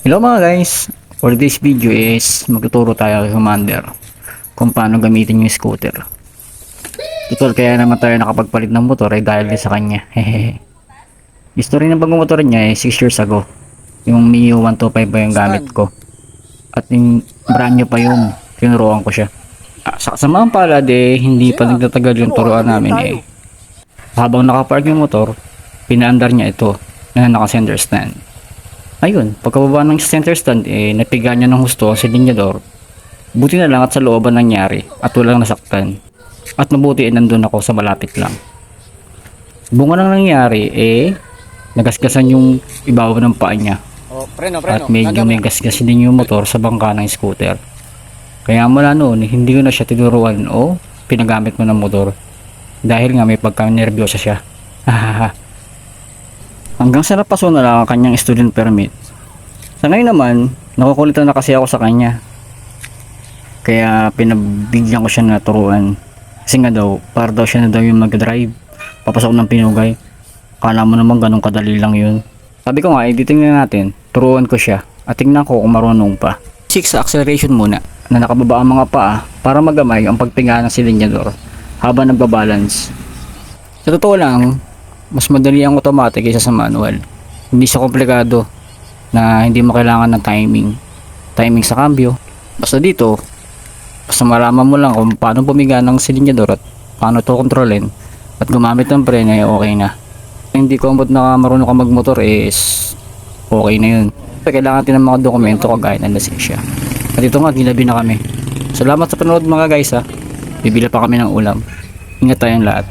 Hello mga guys, for this video is magtuturo tayo kay Commander kung paano gamitin yung scooter. Tutor kaya naman tayo nakapagpalit ng motor ay dahil din sa kanya. Hehehe. History ng pagmumotor niya ay 6 years ago. Yung Mio 125 pa yung gamit ko. At yung brand new pa yun, tinuruan ko siya. Sa kasamaang palad hindi pa nagtatagal yung turuan namin Habang nakapark yung motor, pinaandar niya ito na naka-center stand. Ayun, pagkababa ng center stand napiga niya ng husto ang silinyador. Buti na lang at sa looban nangyari at walang nasaktan. At mabuti nandun ako sa malapit lang. Bunga nang nangyari nagasgasan yung ibabaw ng paa niya. At medyo may gasgas din yung motor sa bangka ng scooter. Kaya mula noon, hindi ko na siya tinuruan o pinagamit mo ng motor. Dahil nga may pagka-nervyosa siya. Hanggang sa napaso na lang ang kanyang student permit. Sa ngayon naman, nakukulitan na kasi ako sa kanya. Kaya pinabigyan ko siya na turuan. Kasi nga daw, para daw siya na daw yung mag-drive. Papasok ng pinugay. Kala mo naman ganun kadali lang yun. Sabi ko nga, tingnan natin. Turuan ko siya. At tingnan ko kung marunong pa. 6 acceleration muna. Na nakababa ang mga paa para magamay ang pagpinga ng silinyador habang nagbabalance. Sa totoo lang, mas madali ang automatic kaysa sa manual. Hindi siya komplikado na hindi mo kailangan ng timing sa cambio. Basta dito, basta malaman mo lang kung paano pumiga ng silinyador at paano ito kontrolin at gumamit ng preno ay okay na. Hindi komod na marunong ka magmotor is okay na yun. Kailangan natin ng mga dokumento kagaya ng lisensya. At ito nga, ginabi na kami. Salamat sa panonood mga guys ha. Bibili pa kami ng ulam. Ingat tayong lahat.